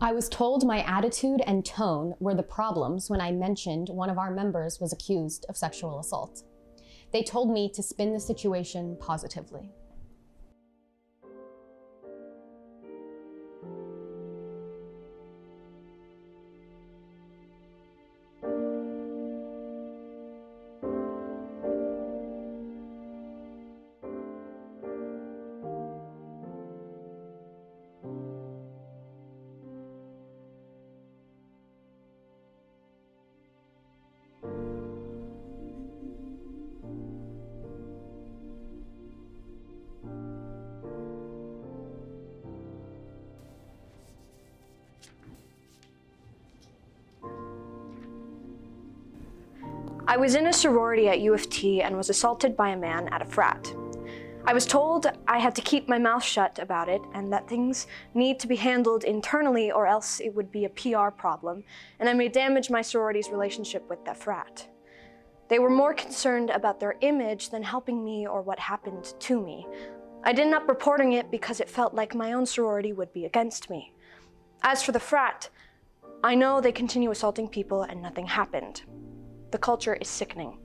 I was told my attitude and tone were the problems when I mentioned one of our members was accused of sexual assault. They told me to spin the situation positively. I was in a sorority at UofT and was assaulted by a man at a frat. I was told I had to keep my mouth shut about it and that things need to be handled internally or else it would be a PR problem and I may damage my sorority's relationship with that frat. They were more concerned about their image than helping me or what happened to me. I ended up reporting it because it felt like my own sorority would be against me. As for the frat, I know they continue assaulting people and nothing happened. The culture is sickening.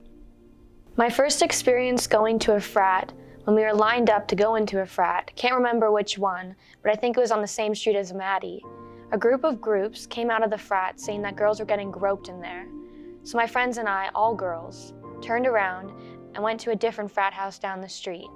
My first experience going to a frat, when we were lined up to go into a frat, can't remember which one, but I think it was on the same street as Maddie. A group of groups came out of the frat saying that girls were getting groped in there. So my friends and I, all girls, turned around and went to a different frat house down the street.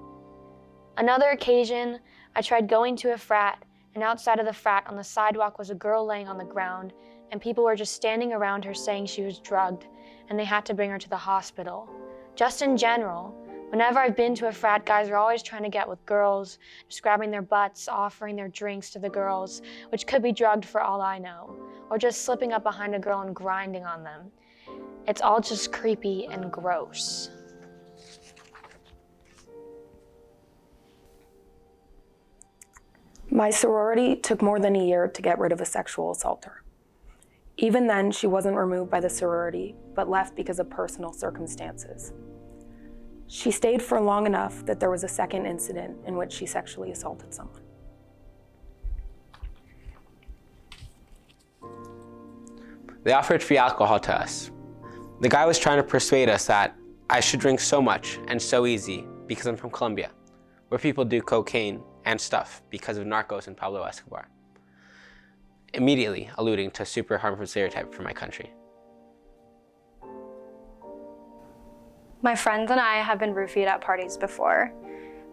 Another occasion, I tried going to a frat, and outside of the frat on the sidewalk was a girl laying on the ground, and people were just standing around her saying she was drugged, and they had to bring her to the hospital. Just in general, whenever I've been to a frat, guys are always trying to get with girls, just grabbing their butts, offering their drinks to the girls, which could be drugged for all I know, or just slipping up behind a girl and grinding on them. It's all just creepy and gross. My sorority took more than a year to get rid of a sexual assaulter. Even then, she wasn't removed by the sorority, but left because of personal circumstances. She stayed for long enough that there was a second incident in which she sexually assaulted someone. They offered free alcohol to us. The guy was trying to persuade us that I should drink so much and so easy because I'm from Colombia, where people do cocaine and stuff because of Narcos and Pablo Escobar, immediately alluding to a super harmful stereotype for my country. My friends and I have been roofied at parties before.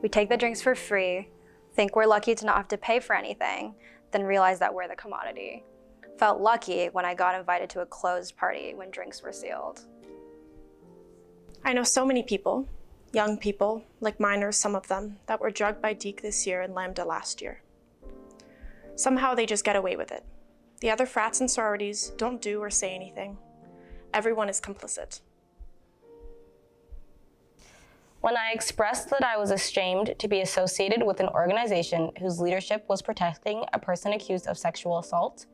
We take the drinks for free, think we're lucky to not have to pay for anything, then realize that we're the commodity. Felt lucky when I got invited to a closed party when drinks were sealed. I know so many people, young people, like minors, some of them, that were drugged by Deke this year and Lambda last year. Somehow they just get away with it. The other frats and sororities don't do or say anything. Everyone is complicit. When I expressed that I was ashamed to be associated with an organization whose leadership was protecting a person accused of sexual assault,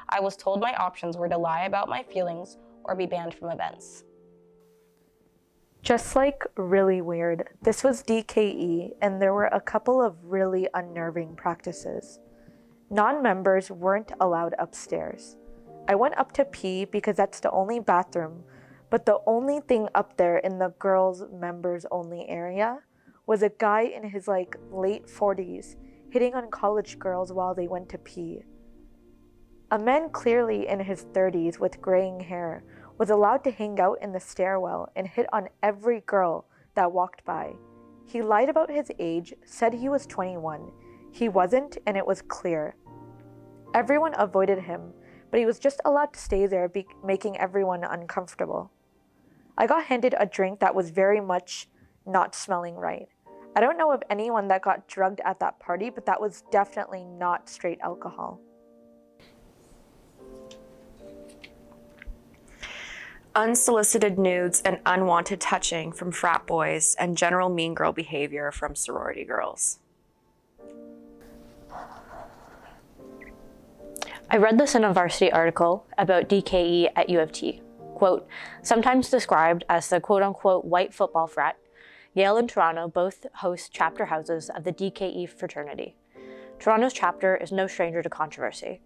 I was told my options were to lie about my feelings or be banned from events. Just like really weird, this was DKE and there were a couple of really unnerving practices. Non-members weren't allowed upstairs. I went up to pee because that's the only bathroom, but the only thing up there in the girls' members only area was a guy in his late 40s hitting on college girls while they went to pee. A man clearly in his 30s with graying hair was allowed to hang out in the stairwell and hit on every girl that walked by. He lied about his age, said he was 21. He wasn't, and it was clear. Everyone avoided him, but he was just allowed to stay there, making everyone uncomfortable. I got handed a drink that was very much not smelling right. I don't know of anyone that got drugged at that party, but that was definitely not straight alcohol. Unsolicited nudes and unwanted touching from frat boys and general mean girl behavior from sorority girls. I read this in a varsity article about DKE at UofT. Quote, sometimes described as the quote-unquote white football frat, Yale and Toronto both host chapter houses of the DKE fraternity. Toronto's chapter is no stranger to controversy.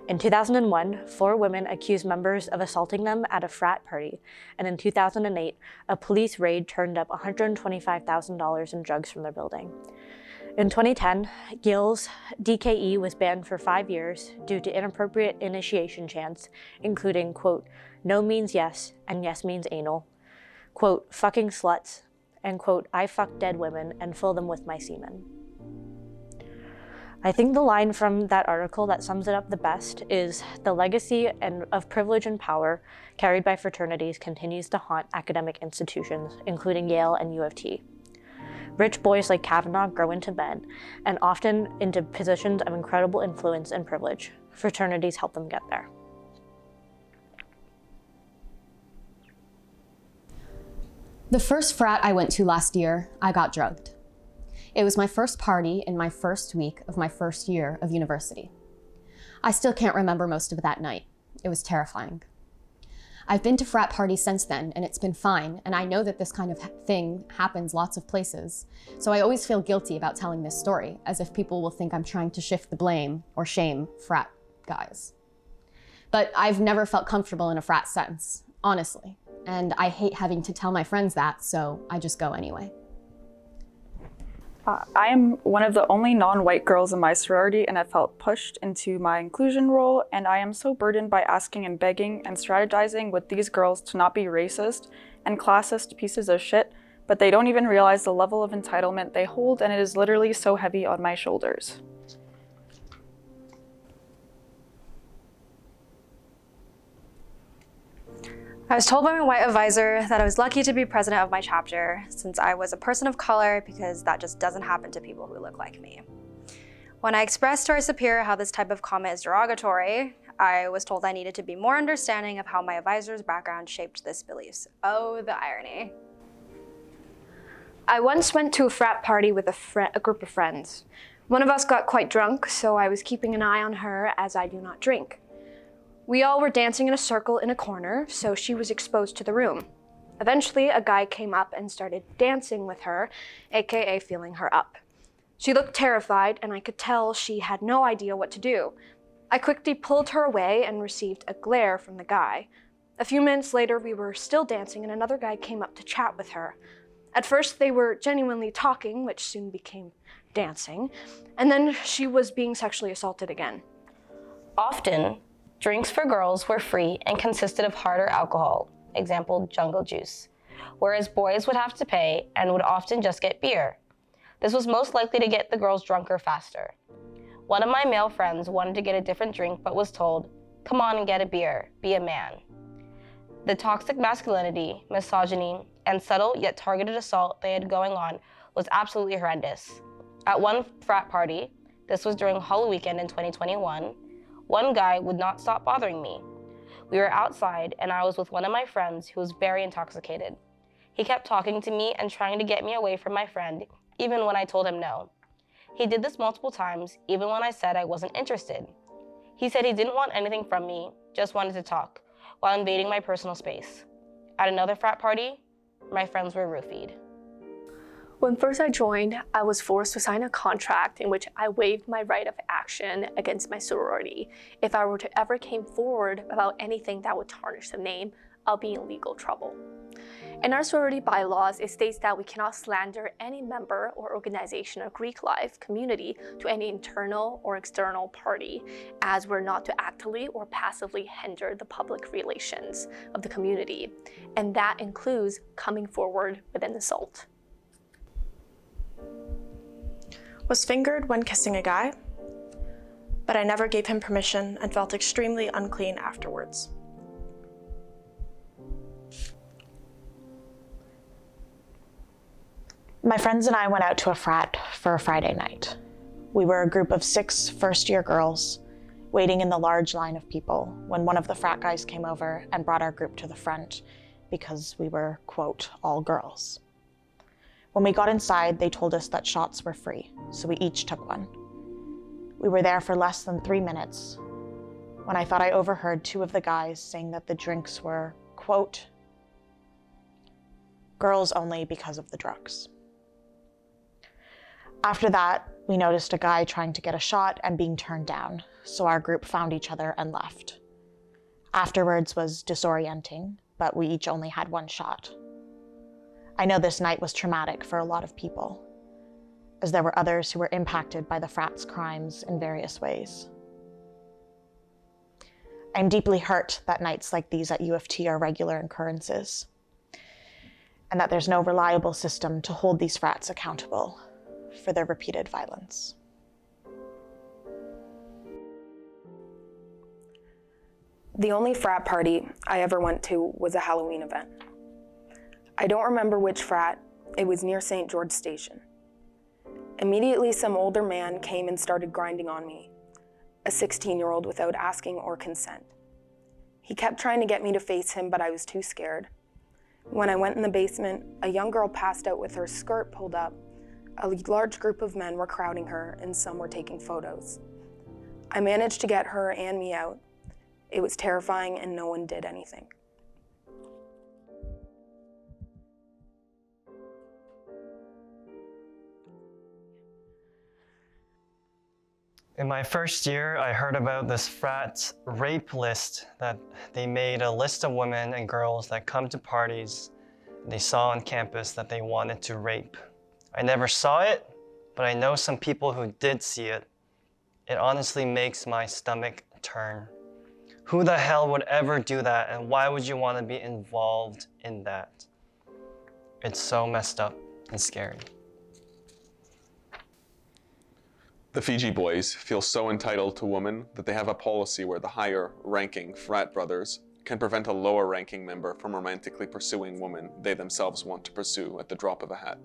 In 2001, 4 women accused members of assaulting them at a frat party, and in 2008, a police raid turned up $125,000 in drugs from their building. In 2010, Yale's DKE was banned for 5 years due to inappropriate initiation chants, including, quote, "no means yes, and yes means anal," quote, "fucking sluts," and quote, "I fuck dead women and fill them with my semen." I think the line from that article that sums it up the best is, "The legacy of privilege and power carried by fraternities continues to haunt academic institutions, including Yale and UofT. Rich boys like Kavanaugh grow into men, and often into positions of incredible influence and privilege. Fraternities help them get there." The first frat I went to last year, I got drugged. It was my first party in my first week of my first year of university. I still can't remember most of that night. It was terrifying. I've been to frat parties since then, and it's been fine, and I know that this kind of thing happens lots of places, so I always feel guilty about telling this story, as if people will think I'm trying to shift the blame or shame frat guys. But I've never felt comfortable in a frat since, honestly, and I hate having to tell my friends that, so I just go anyway. I am one of the only non-white girls in my sorority, and I felt pushed into my inclusion role, and I am so burdened by asking and begging and strategizing with these girls to not be racist and classist pieces of shit, but they don't even realize the level of entitlement they hold, and it is literally so heavy on my shoulders. I was told by my white advisor that I was lucky to be president of my chapter since I was a person of color, because that just doesn't happen to people who look like me. When I expressed to our superior how this type of comment is derogatory, I was told I needed to be more understanding of how my advisor's background shaped this beliefs. Oh, the irony. I once went to a frat party with a group of friends. One of us got quite drunk, so I was keeping an eye on her as I do not drink. We all were dancing in a circle in a corner, so she was exposed to the room. Eventually, a guy came up and started dancing with her, aka feeling her up. She looked terrified, and I could tell she had no idea what to do. I quickly pulled her away and received a glare from the guy. A few minutes later, we were still dancing, and another guy came up to chat with her. At first, they were genuinely talking, which soon became dancing, and then she was being sexually assaulted again. Often, drinks for girls were free and consisted of harder alcohol, example, jungle juice, whereas boys would have to pay and would often just get beer. This was most likely to get the girls drunker faster. One of my male friends wanted to get a different drink but was told, "Come on and get a beer, be a man." The toxic masculinity, misogyny, and subtle yet targeted assault they had going on was absolutely horrendous. At one frat party, this was during Halloween weekend in 2021, one guy would not stop bothering me. We were outside and I was with one of my friends who was very intoxicated. He kept talking to me and trying to get me away from my friend, even when I told him no. He did this multiple times, even when I said I wasn't interested. He said he didn't want anything from me, just wanted to talk, while invading my personal space. At another frat party, my friends were roofied. When first I joined, I was forced to sign a contract in which I waived my right of action against my sorority. If I were to ever came forward about anything that would tarnish the name, I'll be in legal trouble. In our sorority bylaws, it states that we cannot slander any member or organization of Greek life community to any internal or external party, as we're not to actively or passively hinder the public relations of the community, and that includes coming forward with an assault. Was fingered when kissing a guy, but I never gave him permission and felt extremely unclean afterwards. My friends and I went out to a frat for a Friday night. We were a group of 6 first-year girls waiting in the large line of people when one of the frat guys came over and brought our group to the front because we were, quote, all girls. When we got inside, they told us that shots were free, so we each took one. We were there for less than 3 minutes when I thought I overheard 2 of the guys saying that the drinks were, quote, girls only because of the drugs. After that, We noticed a guy trying to get a shot and being turned down, so our group found each other and left. Afterwards was disorienting, but we each only had one shot. I know this night was traumatic for a lot of people, as there were others who were impacted by the frats' crimes in various ways. I'm deeply hurt that nights like these at UofT are regular occurrences, and that there's no reliable system to hold these frats accountable for their repeated violence. The only frat party I ever went to was a Halloween event. I don't remember which frat, it was near St. George Station. Immediately, some older man came and started grinding on me, a 16-year-old without asking or consent. He kept trying to get me to face him, but I was too scared. When I went in the basement, a young girl passed out with her skirt pulled up. A large group of men were crowding her, and some were taking photos. I managed to get her and me out. It was terrifying, and no one did anything. In my first year, I heard about this frat rape list, that they made a list of women and girls that come to parties they saw on campus that they wanted to rape. I never saw it, but I know some people who did see it. It honestly makes my stomach turn. Who the hell would ever do that, and why would you want to be involved in that? It's so messed up and scary. The Fiji boys feel so entitled to women that they have a policy where the higher-ranking frat brothers can prevent a lower-ranking member from romantically pursuing women they themselves want to pursue at the drop of a hat.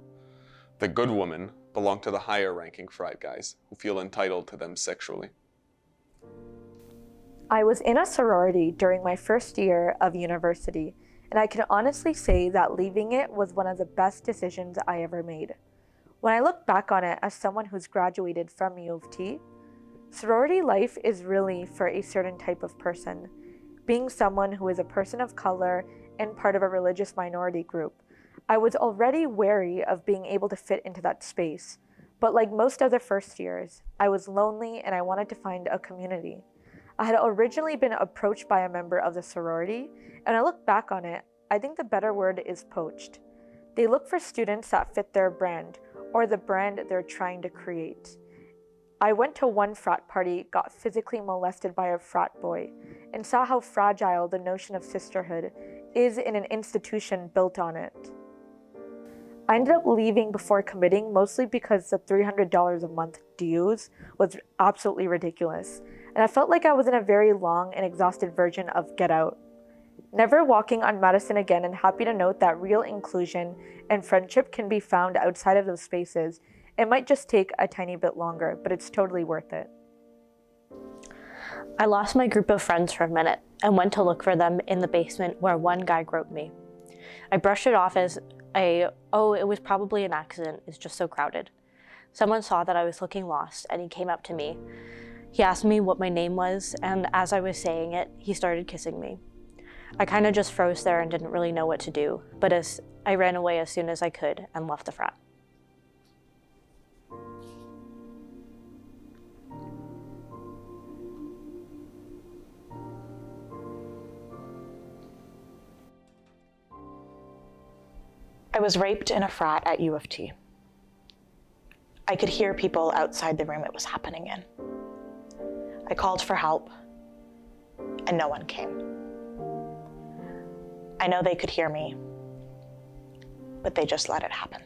The good women belong to the higher-ranking frat guys who feel entitled to them sexually. I was in a sorority during my first year of university, and I can honestly say that leaving it was one of the best decisions I ever made. When I look back on it as someone who's graduated from UofT, sorority life is really for a certain type of person. Being someone who is a person of color and part of a religious minority group, I was already wary of being able to fit into that space. But like most other first years, I was lonely and I wanted to find a community. I had originally been approached by a member of the sorority, and I look back on it, I think the better word is poached. They look for students that fit their brand, or the brand they're trying to create. I went to one frat party, got physically molested by a frat boy, and saw how fragile the notion of sisterhood is in an institution built on it. I ended up leaving before committing, mostly because the $300 a month dues was absolutely ridiculous, and I felt like I was in a very long and exhausted version of Get Out. Never walking on Madison again, and happy to note that real inclusion and friendship can be found outside of those spaces. It might just take a tiny bit longer, but it's totally worth it. I lost my group of friends for a minute and went to look for them in the basement where one guy groped me. I brushed it off as it was probably an accident, it's just so crowded. Someone saw that I was looking lost and he came up to me. He asked me what my name was, and as I was saying it, he started kissing me. I kind of just froze there and didn't really know what to do, but I ran away as soon as I could and left the frat. I was raped in a frat at UofT. I could hear people outside the room it was happening in. I called for help, and no one came. I know they could hear me, but they just let it happen.